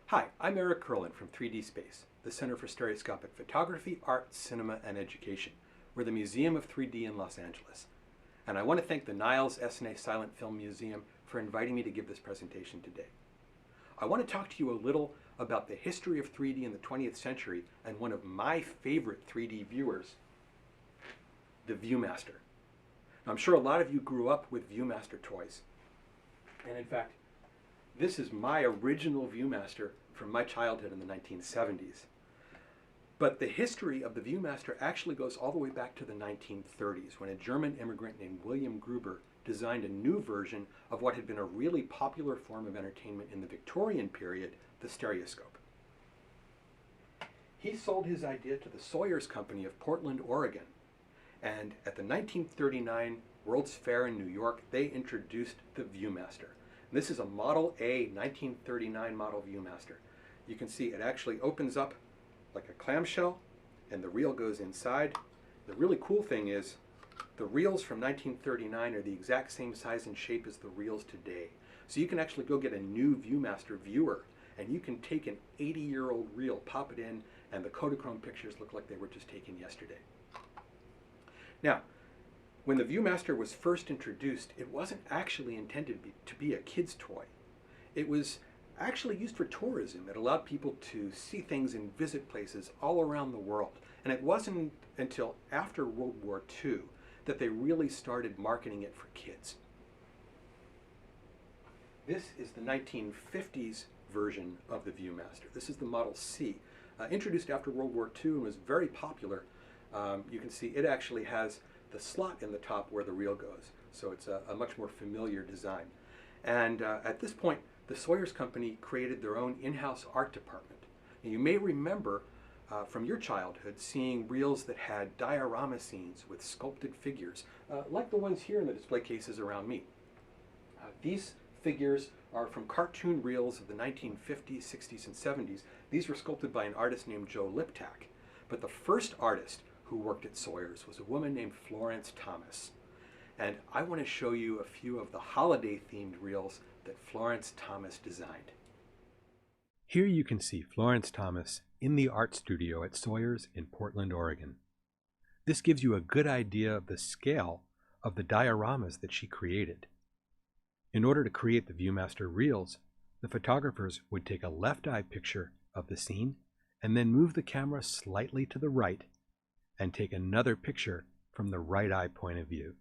Hi, I'm Eric Kurland from 3D Space, the Center for Stereoscopic Photography, Art, Cinema, and Education. We're the Museum of 3D in Los Angeles. And I want to thank the Niles S&A Silent Film Museum for inviting me to give this presentation today. I want to talk to you a little about the history of 3D in the 20th century and one of my favorite 3D viewers, the Viewmaster. Now, I'm sure a lot of you grew up with Viewmaster toys. And in fact, this is my original Viewmaster from my childhood in the 1970s. But the history of the Viewmaster actually goes all the way back to the 1930s, when a German immigrant named William Gruber designed a new version of what had been a really popular form of entertainment in the Victorian period, the stereoscope. He sold his idea to the Sawyer's Company of Portland, Oregon, and at the 1939 World's Fair in New York, they introduced the Viewmaster. This is a Model A 1939 model Viewmaster. You can see it actually opens up like a clamshell and the reel goes inside. The really cool thing is the reels from 1939 are the exact same size and shape as the reels today. So you can actually go get a new Viewmaster viewer and you can take an 80-year-old reel, pop it in, and the Kodachrome pictures look like they were just taken yesterday. Now, when the Viewmaster was first introduced, it wasn't actually intended to be a kid's toy. It was actually used for tourism. It allowed people to see things and visit places all around the world. And it wasn't until after World War II that they really started marketing it for kids. This is the 1950s version of the Viewmaster. This is the Model C, introduced after World War II and was very popular. You can see it actually has the slot in the top where the reel goes. So it's a much more familiar design. And at this point, the Sawyer's Company created their own in-house art department. And you may remember from your childhood seeing reels that had diorama scenes with sculpted figures, like the ones here in the display cases around me. These figures are from cartoon reels of the 1950s, 60s, and 70s. These were sculpted by an artist named Joe Liptak. But the first artist who worked at Sawyer's was a woman named Florence Thomas. And I want to show you a few of the holiday-themed reels that Florence Thomas designed. Here you can see Florence Thomas in the art studio at Sawyer's in Portland, Oregon. This gives you a good idea of the scale of the dioramas that she created. In order to create the Viewmaster reels, the photographers would take a left-eye picture of the scene and then move the camera slightly to the right and take another picture from the right eye point of view.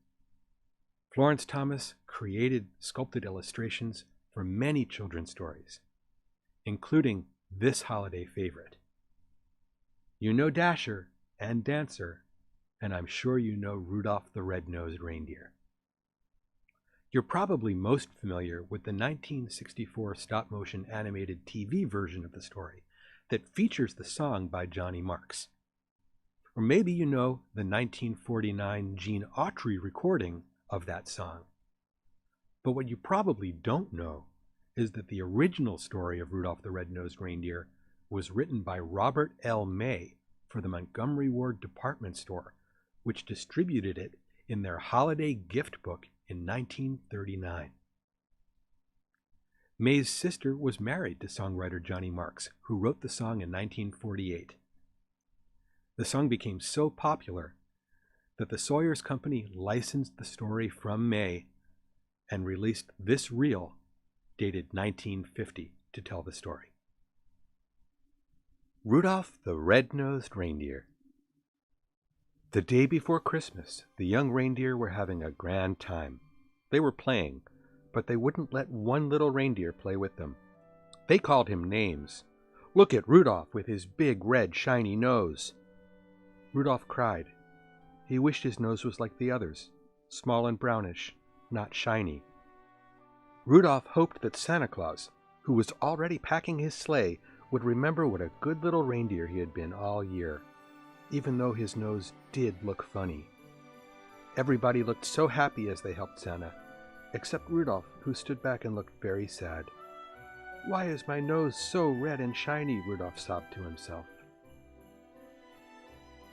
Florence Thomas created sculpted illustrations for many children's stories, including this holiday favorite. You know Dasher and Dancer, and I'm sure you know Rudolph the Red-Nosed Reindeer. You're probably most familiar with the 1964 stop-motion animated TV version of the story that features the song by Johnny Marks. Or maybe you know the 1949 Gene Autry recording of that song. But what you probably don't know is that the original story of Rudolph the Red-Nosed Reindeer was written by Robert L. May for the Montgomery Ward department store, which distributed it in their holiday gift book in 1939. May's sister was married to songwriter Johnny Marks, who wrote the song in 1948. The song became so popular that the Sawyer's Company licensed the story from May and released this reel dated 1950 to tell the story. Rudolph the Red-Nosed Reindeer. The day before Christmas, the young reindeer were having a grand time. They were playing, but they wouldn't let one little reindeer play with them. They called him names. "Look at Rudolph with his big, red, shiny nose." Rudolph cried. He wished his nose was like the others, small and brownish, not shiny. Rudolph hoped that Santa Claus, who was already packing his sleigh, would remember what a good little reindeer he had been all year, even though his nose did look funny. Everybody looked so happy as they helped Santa, except Rudolph, who stood back and looked very sad. "Why is my nose so red and shiny?" Rudolph sobbed to himself.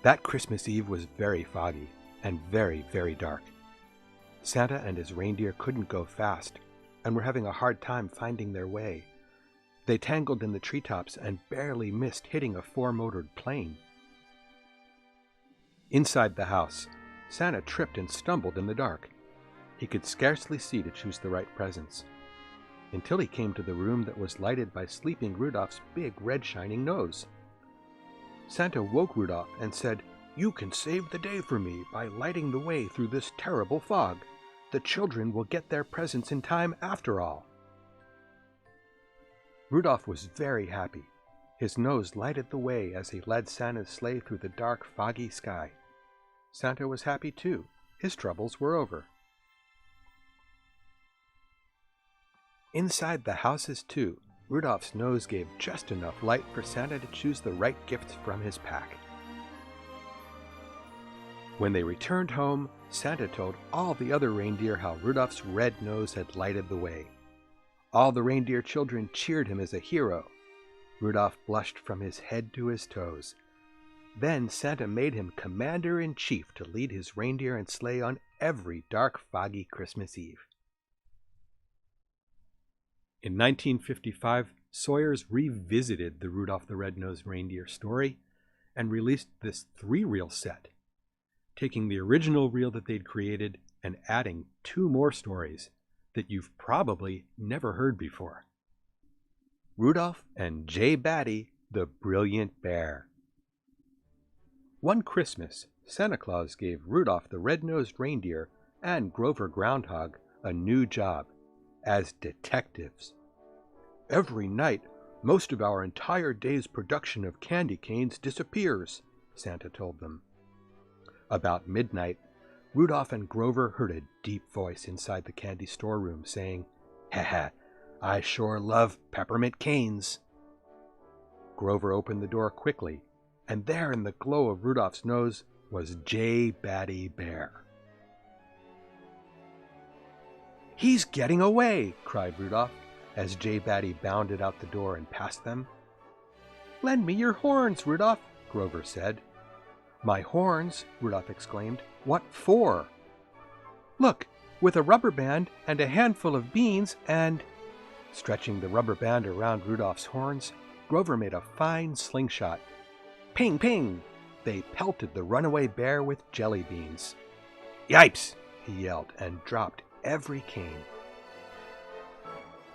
That Christmas Eve was very foggy and very, very dark. Santa and his reindeer couldn't go fast and were having a hard time finding their way. They tangled in the treetops and barely missed hitting a four-motored plane. Inside the house, Santa tripped and stumbled in the dark. He could scarcely see to choose the right presents, until he came to the room that was lighted by sleeping Rudolph's big red shining nose. Santa woke Rudolph and said, "You can save the day for me by lighting the way through this terrible fog. The children will get their presents in time after all." Rudolph was very happy. His nose lighted the way as he led Santa's sleigh through the dark, foggy sky. Santa was happy too. His troubles were over. Inside the houses too, Rudolph's nose gave just enough light for Santa to choose the right gifts from his pack. When they returned home, Santa told all the other reindeer how Rudolph's red nose had lighted the way. All the reindeer children cheered him as a hero. Rudolph blushed from his head to his toes. Then Santa made him commander-in-chief to lead his reindeer and sleigh on every dark, foggy Christmas Eve. In 1955, Sawyer's revisited the Rudolph the Red-Nosed Reindeer story and released this 3-reel set, taking the original reel that they'd created and adding 2 more stories that you've probably never heard before. Rudolph and J. Batty, the Brilliant Bear. One Christmas, Santa Claus gave Rudolph the Red-Nosed Reindeer and Grover Groundhog a new job as detectives. "Every night, most of our entire day's production of candy canes disappears," Santa told them. About midnight, Rudolph and Grover heard a deep voice inside the candy storeroom saying, "Ha, I sure love peppermint canes." Grover opened the door quickly, and there in the glow of Rudolph's nose was J. Batty Bear. "He's getting away!" cried Rudolph, as J. Batty bounded out the door and past them. "Lend me your horns, Rudolph," Grover said. "My horns?" Rudolph exclaimed. "What for?" "Look, with a rubber band and a handful of beans and—" Stretching the rubber band around Rudolph's horns, Grover made a fine slingshot. Ping, ping! They pelted the runaway bear with jelly beans. "Yipes!" he yelled, and dropped every cane.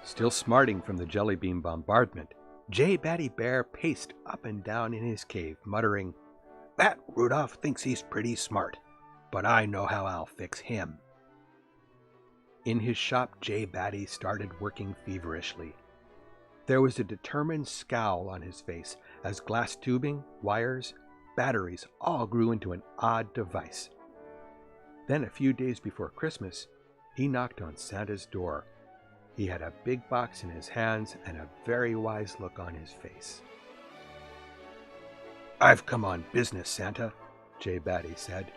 Still smarting from the jelly bean bombardment, J. Batty Bear paced up and down in his cave, muttering, "That Rudolph thinks he's pretty smart, but I know how I'll fix him." In his shop, J. Batty started working feverishly. There was a determined scowl on his face as glass tubing, wires, batteries all grew into an odd device. Then a few days before Christmas, he knocked on Santa's door. He had a big box in his hands and a very wise look on his face. "I've come on business, Santa," J. Batty said.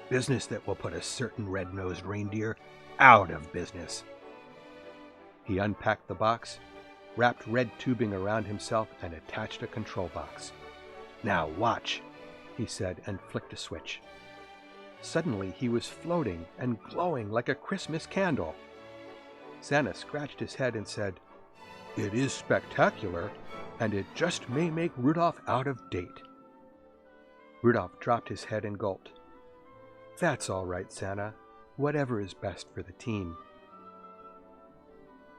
"Business that will put a certain red-nosed reindeer out of business." He unpacked the box, wrapped red tubing around himself, and attached a control box. "Now watch," he said, and flicked a switch. Suddenly he was floating and glowing like a Christmas candle. Santa scratched his head and said, "It is spectacular, and it just may make Rudolph out of date." Rudolph dropped his head and gulped. "That's all right, Santa. Whatever is best for the team."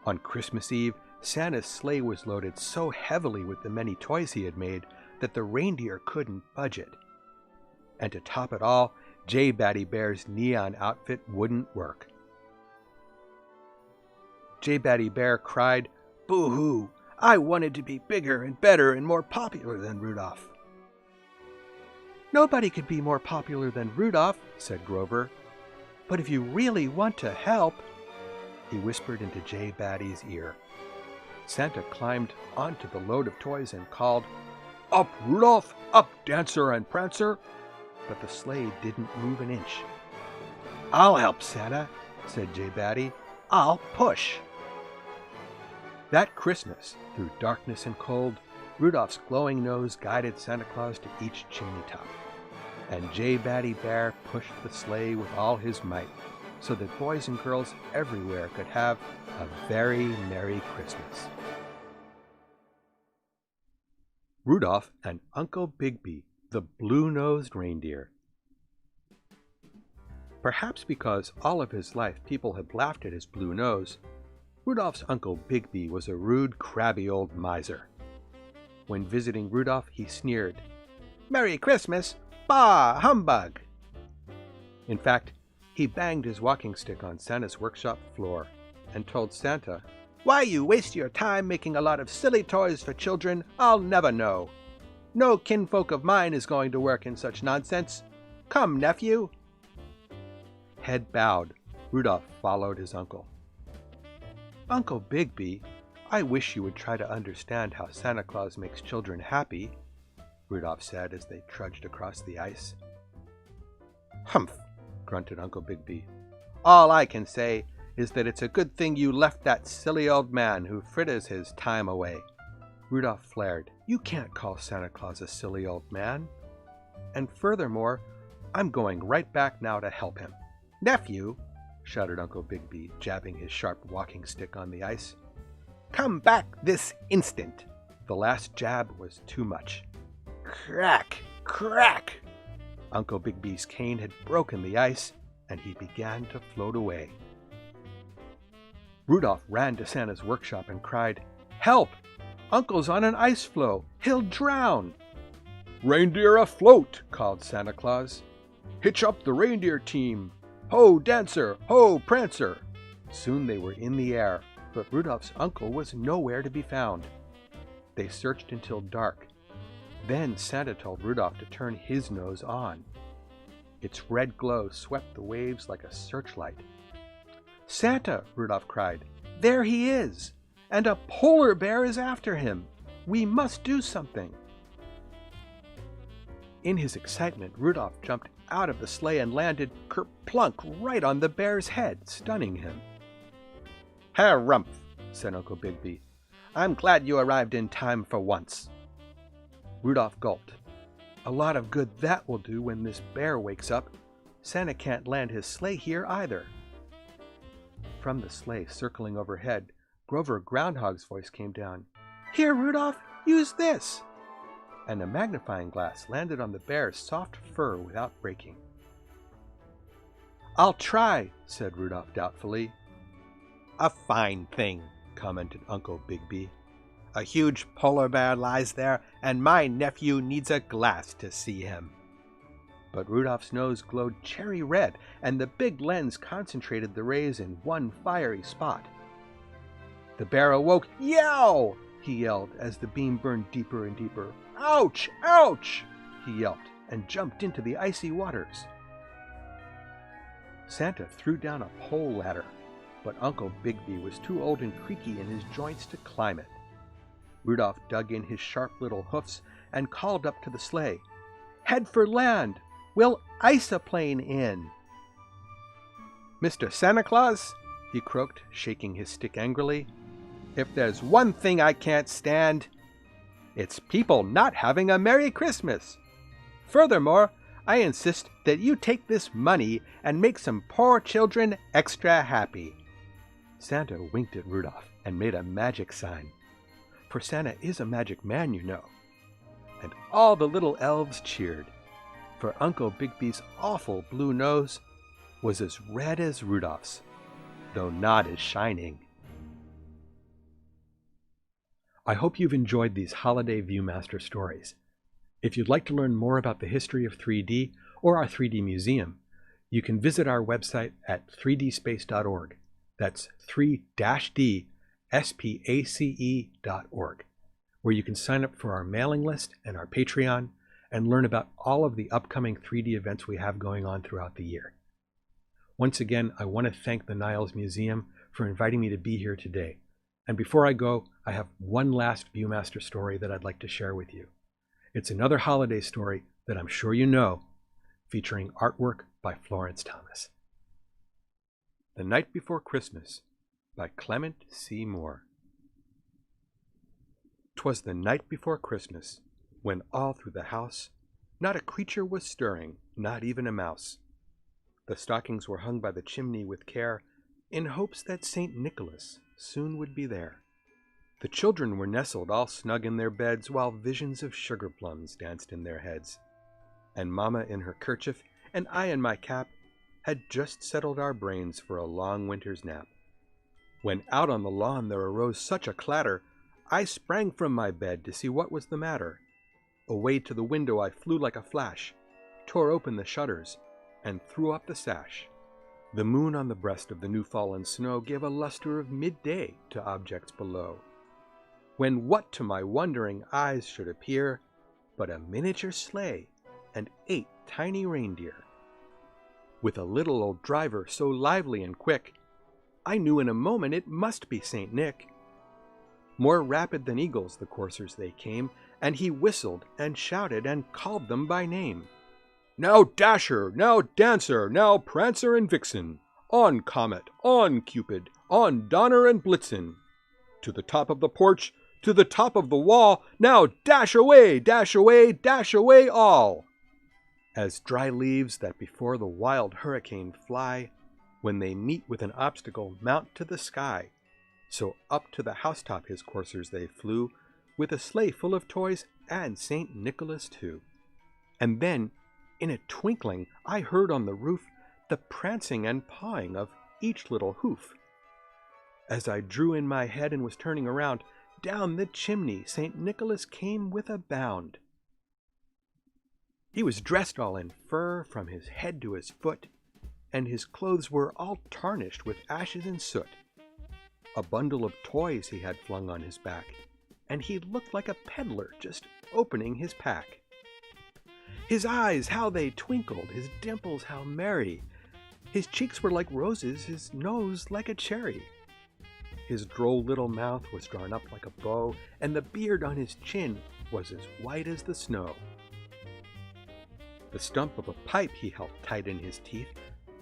On Christmas Eve, Santa's sleigh was loaded so heavily with the many toys he had made that the reindeer couldn't budget. And to top it all, J. Batty Bear's neon outfit wouldn't work. J. Batty Bear cried, "Boo-hoo! I wanted to be bigger and better and more popular than Rudolph." "Nobody could be more popular than Rudolph," said Grover. "But if you really want to help—" he whispered into J. Batty's ear. Santa climbed onto the load of toys and called, "Up, Rudolph! Up, Dancer and Prancer!" But the sleigh didn't move an inch. "I'll help, Santa," said J. Batty. "I'll push." That Christmas, through darkness and cold, Rudolph's glowing nose guided Santa Claus to each chimney top. And J. Batty Bear pushed the sleigh with all his might, so that boys and girls everywhere could have a very Merry Christmas. Rudolph and Uncle Bigby, the Blue-Nosed Reindeer. Perhaps because all of his life people had laughed at his blue nose, Rudolph's Uncle Bigby was a rude, crabby old miser. When visiting Rudolph, he sneered, "Merry Christmas! Bah! Humbug!" In fact, he banged his walking stick on Santa's workshop floor and told Santa, "Why you waste your time making a lot of silly toys for children, I'll never know. No kinfolk of mine is going to work in such nonsense. Come, nephew." Head bowed, Rudolph followed his uncle. "Uncle Bigby, I wish you would try to understand how Santa Claus makes children happy," Rudolph said as they trudged across the ice. "Humph," grunted Uncle Bigby. "All I can say is that it's a good thing you left that silly old man who fritters his time away." Rudolph flared, "You can't call Santa Claus a silly old man. And furthermore, I'm going right back now to help him." "Nephew," shouted Uncle Bigby, jabbing his sharp walking stick on the ice, "come back this instant." The last jab was too much. Crack! Crack! Uncle Bigby's cane had broken the ice, and he began to float away. Rudolph ran to Santa's workshop and cried, "Help! Uncle's on an ice floe! He'll drown!" "Reindeer afloat!" called Santa Claus. "Hitch up the reindeer team! Ho, Dancer! Ho, Prancer!" Soon they were in the air, but Rudolph's uncle was nowhere to be found. They searched until dark. Then Santa told Rudolph to turn his nose on. Its red glow swept the waves like a searchlight. "Santa!" Rudolph cried. "There he is! And a polar bear is after him! We must do something!" In his excitement, Rudolph jumped out of the sleigh and landed kerplunk right on the bear's head, stunning him. "Harumph," said Uncle Bigby. "I'm glad you arrived in time for once." Rudolph gulped. "A lot of good that will do when this bear wakes up. Santa can't land his sleigh here either." From the sleigh circling overhead, Grover Groundhog's voice came down. "Here, Rudolph, use this!" And a magnifying glass landed on the bear's soft fur without breaking. "I'll try," said Rudolph doubtfully. "A fine thing," commented Uncle Bigby. "A huge polar bear lies there, and my nephew needs a glass to see him." But Rudolph's nose glowed cherry red, and the big lens concentrated the rays in one fiery spot. The bear awoke. "Yow!" he yelled as the beam burned deeper and deeper. "Ouch! Ouch!" he yelped and jumped into the icy waters. Santa threw down a pole ladder, but Uncle Bigby was too old and creaky in his joints to climb it. Rudolph dug in his sharp little hoofs and called up to the sleigh. "Head for land! We'll ice a plane in!" "Mr. Santa Claus," he croaked, shaking his stick angrily, "if there's one thing I can't stand, it's people not having a Merry Christmas. Furthermore, I insist that you take this money and make some poor children extra happy." Santa winked at Rudolph and made a magic sign. For Santa is a magic man, you know. And all the little elves cheered, for Uncle Bigby's awful blue nose was as red as Rudolph's, though not as shining. I hope you've enjoyed these holiday Viewmaster stories. If you'd like to learn more about the history of 3D or our 3D museum, you can visit our website at 3dspace.org. That's 3-DSpace.org, where you can sign up for our mailing list and our Patreon and learn about all of the upcoming 3D events we have going on throughout the year. Once again, I want to thank the Niles Museum for inviting me to be here today. And before I go, I have one last Viewmaster story that I'd like to share with you. It's another holiday story that I'm sure you know, featuring artwork by Florence Thomas. The Night Before Christmas by Clement, Seymour. 'Twas the night before Christmas, when all through the house not a creature was stirring, not even a mouse. The stockings were hung by the chimney with care, in hopes that St. Nicholas soon would be there. The children were nestled all snug in their beds, while visions of sugar plums danced in their heads. And Mamma in her kerchief, and I in my cap, had just settled our brains for a long winter's nap. When out on the lawn there arose such a clatter, I sprang from my bed to see what was the matter. Away to the window I flew like a flash, tore open the shutters, and threw up the sash. The moon on the breast of the new-fallen snow gave a luster of midday to objects below, when what to my wondering eyes should appear but a miniature sleigh and 8 tiny reindeer. With a little old driver so lively and quick, I knew in a moment it must be St. Nick. More rapid than eagles the coursers they came, and he whistled and shouted and called them by name. "Now Dasher, now Dancer, now Prancer and Vixen, on Comet, on Cupid, on Donner and Blitzen. To the top of the porch, to the top of the wall, now dash away, dash away, dash away all!" As dry leaves that before the wild hurricane fly, when they meet with an obstacle mount to the sky, so up to the housetop his coursers they flew, with a sleigh full of toys and St. Nicholas too. And then, in a twinkling, I heard on the roof the prancing and pawing of each little hoof. As I drew in my head and was turning around, down the chimney St. Nicholas came with a bound. He was dressed all in fur from his head to his foot, and his clothes were all tarnished with ashes and soot. A bundle of toys he had flung on his back, and he looked like a peddler just opening his pack. His eyes, how they twinkled, his dimples, how merry. His cheeks were like roses, his nose like a cherry. His droll little mouth was drawn up like a bow, and the beard on his chin was as white as the snow. The stump of a pipe he held tight in his teeth,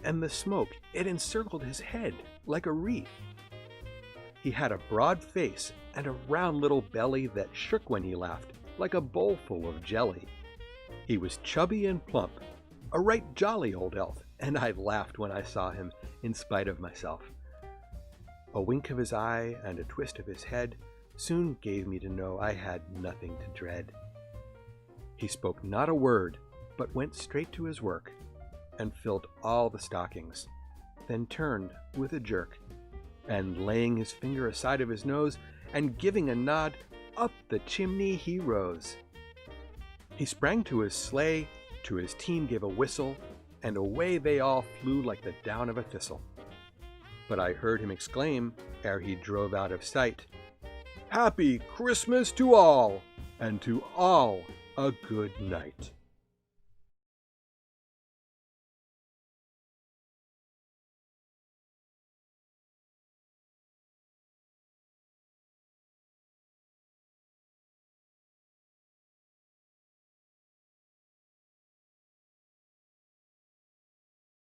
and the smoke, it encircled his head like a wreath. He had a broad face and a round little belly that shook when he laughed, like a bowl full of jelly. He was chubby and plump, a right jolly old elf, and I laughed when I saw him, in spite of myself. A wink of his eye and a twist of his head soon gave me to know I had nothing to dread. He spoke not a word, but went straight to his work, and filled all the stockings, then turned with a jerk, and laying his finger aside of his nose, and giving a nod, up the chimney he rose. He sprang to his sleigh, to his team gave a whistle, and away they all flew like the down of a thistle. But I heard him exclaim, ere he drove out of sight, "Happy Christmas to all, and to all a good night."